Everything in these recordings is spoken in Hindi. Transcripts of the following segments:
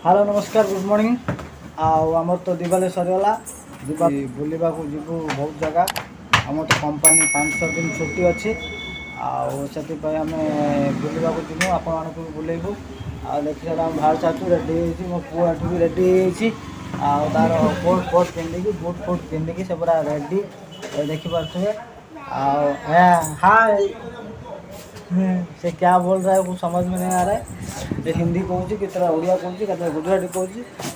हेलो नमस्कार गुड मॉर्निंग आमर तो दिवाली सरीगला बुलवा को जीवु बहुत जगह आम तो कंपनी 5-6 दिन छुट्टी अच्छी आम बुलवा को जीवु आपण भी बुलेबू देखी सारा बाहर चाचु रेडी मो पुआ भी रेडी तार कोट कोट पिंधिकी बुट फुट पिंधिकी से पूरा रेडी देखिपे हाय से क्या बोल रहा है वो समझ में नहीं आ रहा है। ये हिंदी कहूँ कितना ओडिया कहूँ कितना गुजराती कहूँ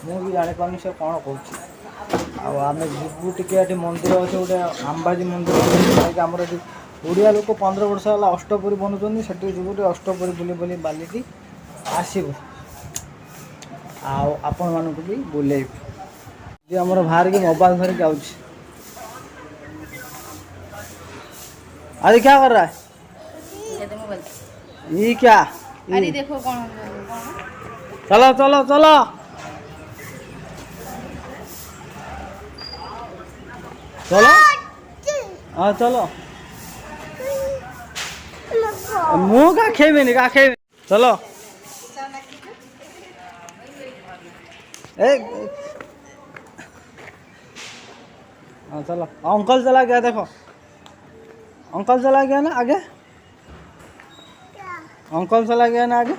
मुझे जापार से कौन कहूँ आम जीवु टे मंदिर अच्छे गोटे अंबाजी मंदिर आमर ये ओडिया लोक 15 वर्ष है अष्टपुरी बनुँच से जीवु अष्टपुरी बुले बुले बालिकी आसबू आपण मानक भी बुलेबू आमर बाहर की मोबाइल धरिक आउँ अरे क्या कर रहा है ये क्या अरे देखो कौन चलो चलो चलो चलो हाँ चलो मुँह का खेबे नहीं का खेबे चलो हाँ चलो अंकल चला गया देखो अंकल चला गया ना आगे अंकल चला गया ना आगे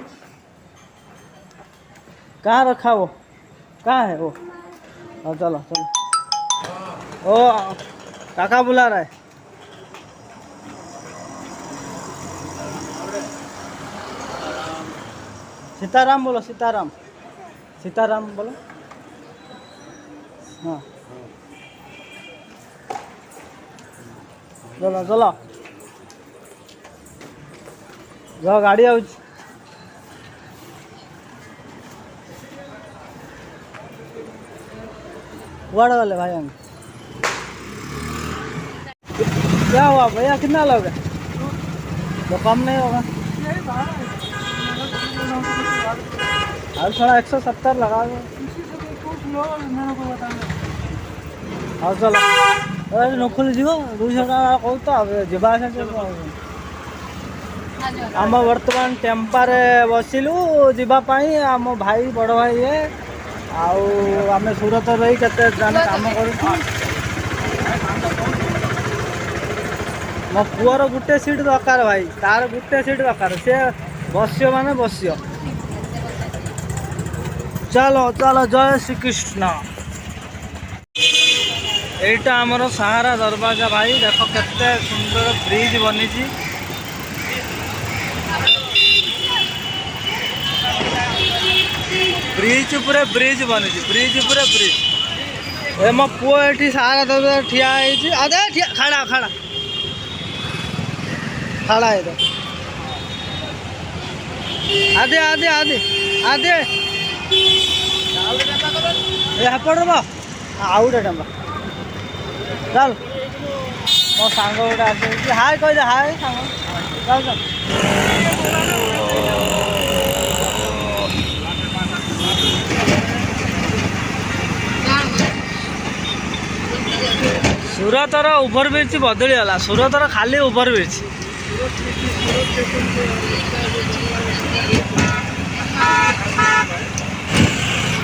कहाँ रखा वो कहाँ है वो चलो चलो ओ काका बुला रहा है सीताराम बोलो सीताराम सीताराम बोलो हाँ चलो चलो जो गाड़ी आउच कुआड़े वाले भाई हम क्या हुआ भैया कितना लोगे तो कम नहीं होगा और थोड़ा 170 लगा दो और चलो अरे नखुल जीव 200 टाँग कहूँ तो जवा आम बर्तमान टेम्पार बसिलु जावाई आम भाई बड़ भाई है आम सूरत रही केते काम कर मो पुअर गुटे सीट दरकार भाई तार गुटे सीट दरकार से बसियो माने बसियो चलो चलो जय श्री कृष्ण एटा आमर सहारा दरवाजा भाई देख केते सुंदर ब्रिज बनी ब्रिज पूरे ब्रिज बनी ब्रिज पूरे ब्रिज ए मो पुओ एठी सारा दरवाजा ठिया है आदे ठिया खड़ा खड़ा खड़ा है आदे आदे आदे आदे एपट आउटे डंबा चल मो सांग गोटे आस हाय कह दे हाय सांग चल चल सूरतर ओभर ब्रिज बदलीगला सूरतर खाली ओभर ब्रिज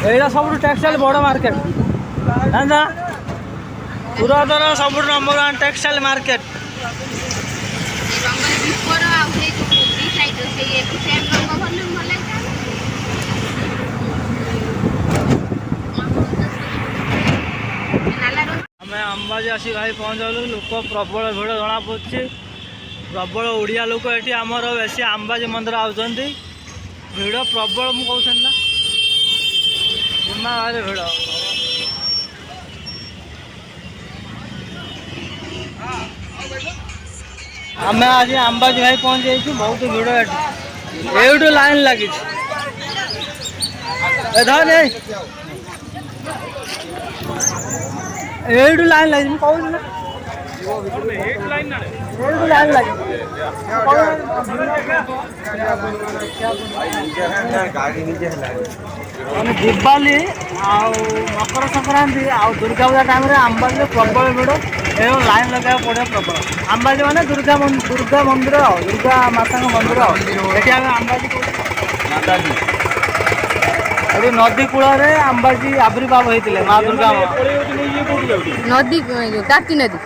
यहाँ सब टेक्सटाइल बड़ मार्केट ना सूरतर सब नंबर 1 टेक्सटाइल मार्केट अंबाजी आसी भाई पहुँचलु लोक प्रबल भिड़ जना पड़ी प्रबल ओडिया लोक ये आमर बेसी अंबाजी मंदिर आउंट भिड़ प्रबल मुझे ना भाई भिड़ आम आज अंबाजी भाई पहुँच जाइए बहुत भिड़ ये लाइन लगी एडू लाइन लगी कहूँ लाइन लगी दिवाली मकर संक्रांति दुर्गा पूजा टाइम अंबाजी प्रबल भिड़ एवं लाइन लगे पड़े प्रबल अंबाजी माने दुर्गा मंदिर दुर्गा माता मंदिर ये अंबाजी ଏଠି ନଦୀ କୂଳରେ ଆମ୍ବାଜୀ ଆବିର୍ଭାବ ହେଇଥିଲେ ମା ଦୁର୍ଗା ନଦୀ ତାପ୍ତି ନଦୀ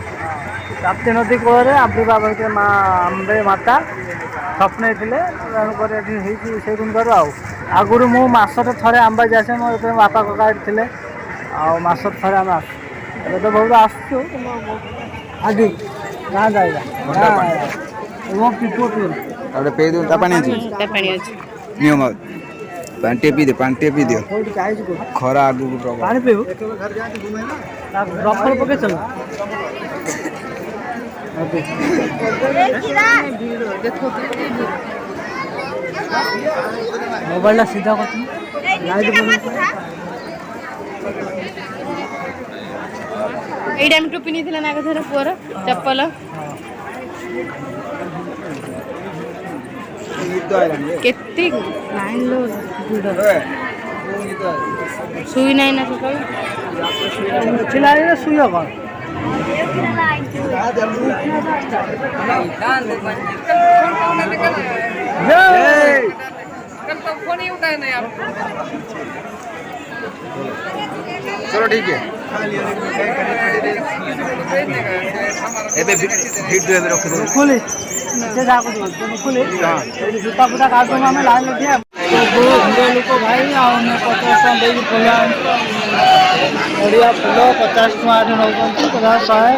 ତାପ୍ତି ନଦୀ କୂଳରେ ଆବିର୍ଭାବ ହେଇଥିଲେ ମା ଆମ୍ବେ ମାତା ସ୍ୱପ୍ନେଇଥିଲେ। ତେଣୁକରି ଏଠି ହେଇଛି ସେଇ ଦିନଠାରୁ। ଆଉ ଆଗରୁ ମୁଁ ମାସରେ ଥରେ ଆମ୍ବାଜୀ ଆସେ, ମୋ ଯେତେବେଳେ ବାପା କକା ଏଠି ଥିଲେ, ଆଉ ମାସରେ ଥରେ ଆମେ ଆସୁ। ଏବେ ତ ବହୁତ ଆସୁଛୁ ଆଜି ଗାଁ ଯାଇବା ପାଣି ଅଛି। पानी टे पी दियो खरा आगु पानी पीबू रफल पके चल मोबाइल सीधा करती ଏଇ ଟାଇମ୍ ଟୁ ପିନ୍ଧିଥିଲା ନା କଥର ପୁଅର ଚପଲ କେତେ ଲାଇନ୍ लो ଭିଡ଼ ଶୁଇ ନାହିଁ ନା ସକାଳୁ ଶୁଇବ କ'ଣ चलो ठीक है खुली खुली जूता फूटा काट दूंगा मैं लाइन में दिया हिंदू लोक भाई आने 50 टଙ୍କା ଦେଇକି ଫୁଲ ନଡ଼ିଆ ଫୁଲ 50 ଟଙ୍କା ଏଠି ନେଉଛନ୍ତି 50 100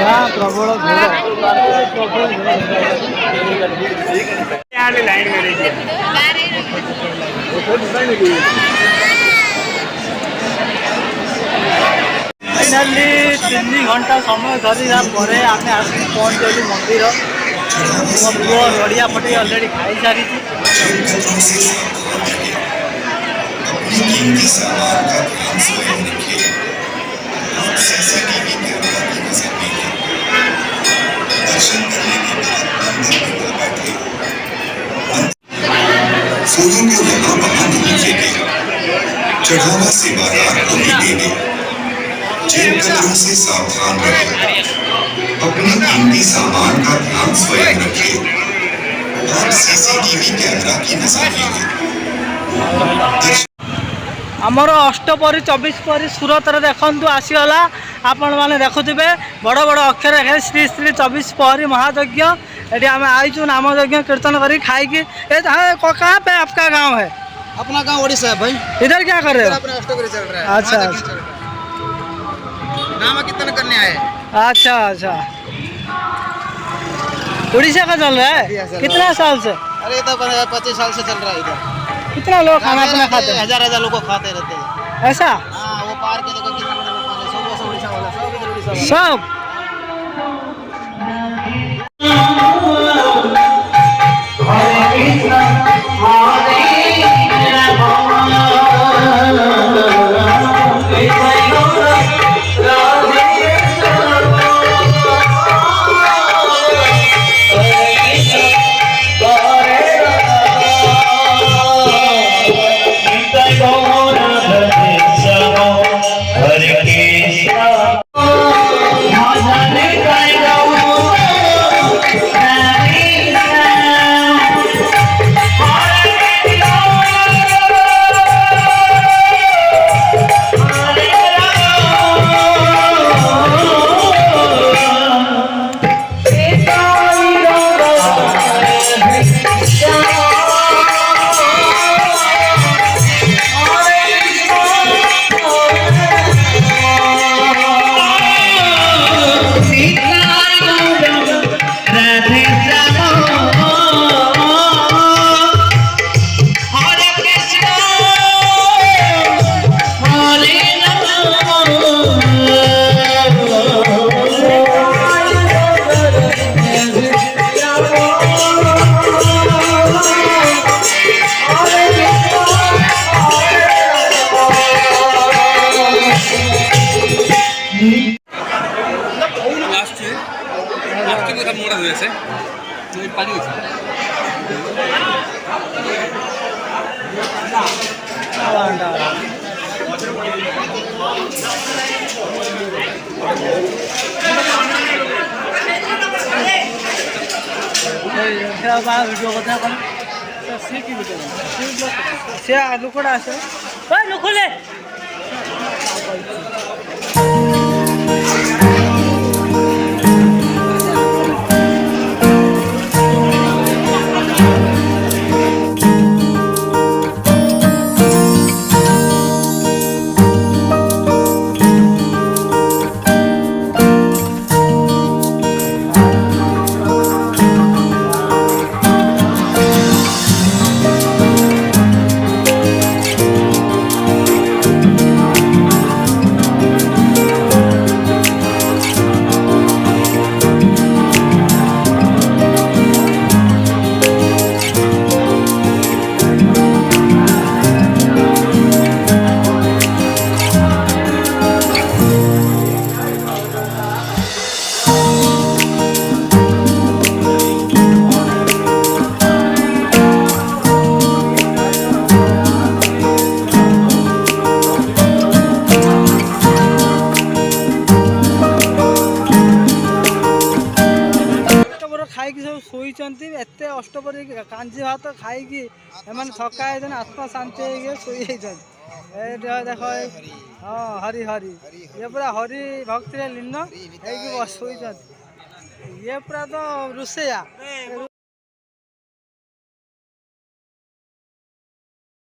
ଗାଁ ପ୍ରବଳ ଭିଡ଼ फाइनाली 3 घंटा समय धरिया पर आम आसिक पहुँचलु मंदिर। मो पुओ नड़िया फटे अलरेडी खाई सारी फूलों को यहाँ वहाँ नहीं फेंके, चढ़ावा से बारात को ही देंगे। जिन कदरों से सावधान रहें, अपने कीमती सामान का ध्यान स्वयं रखें और सीसीटीवी कैमरा की नजर रखें। आमर अष्टपरी 24 परी सूरत देखु आसीगला आपण मैंने देखुवे बड़ बड़ अक्षर श्री श्री 24 परी महायज्ञ। ये आम आईचु नाम यज्ञ कीर्तन करी खाई कहाँ पे आपका गांव है? अपना गांव ओडिशा है भाई। इधर क्या कर रहे हो? अपना अष्टपरी चल रहा है। अच्छा नाम कीर्तन करने आए। अच्छा अच्छा उड़ीसा का चल रहा है? कितना साल से? अरे तो 25 साल से चल रहा है इधर। कितना लोग खाना पीना खाते हैं? हजार लोग खाते रहते हैं। ऐसा हाँ वो पार के देखो कितना बड़ा पार है। सब उड़ीसा वाला सब इधर उड़ीसा वाला। सब ଭିଡ଼ିଓ କଥା କ'ଣ ସେ ଲୋକଟା ଆସେ ଲୋକଲେ ଖାଇକି ସବୁ ଶୋଇଛନ୍ତି ଏତେ ଅଷ୍ଟପହରି କାଞ୍ଜି ଭାତ ଖାଇକି ଏମାନେ ଥକା ହେଇଛନ୍ତି ଆତ୍ମା ଶାନ୍ତି ହେଇକି ଶୋଇଯାଇଛନ୍ତି ଏଇଠି ଦେଖ ହଁ ହରି ହରି ଇଏ ପୁରା ହରି ଭକ୍ତିରେ ଲୀନ ହେଇକି ଶୋଇଛନ୍ତି ଇଏ ପୁରା ତ ରୋଷେଇଆ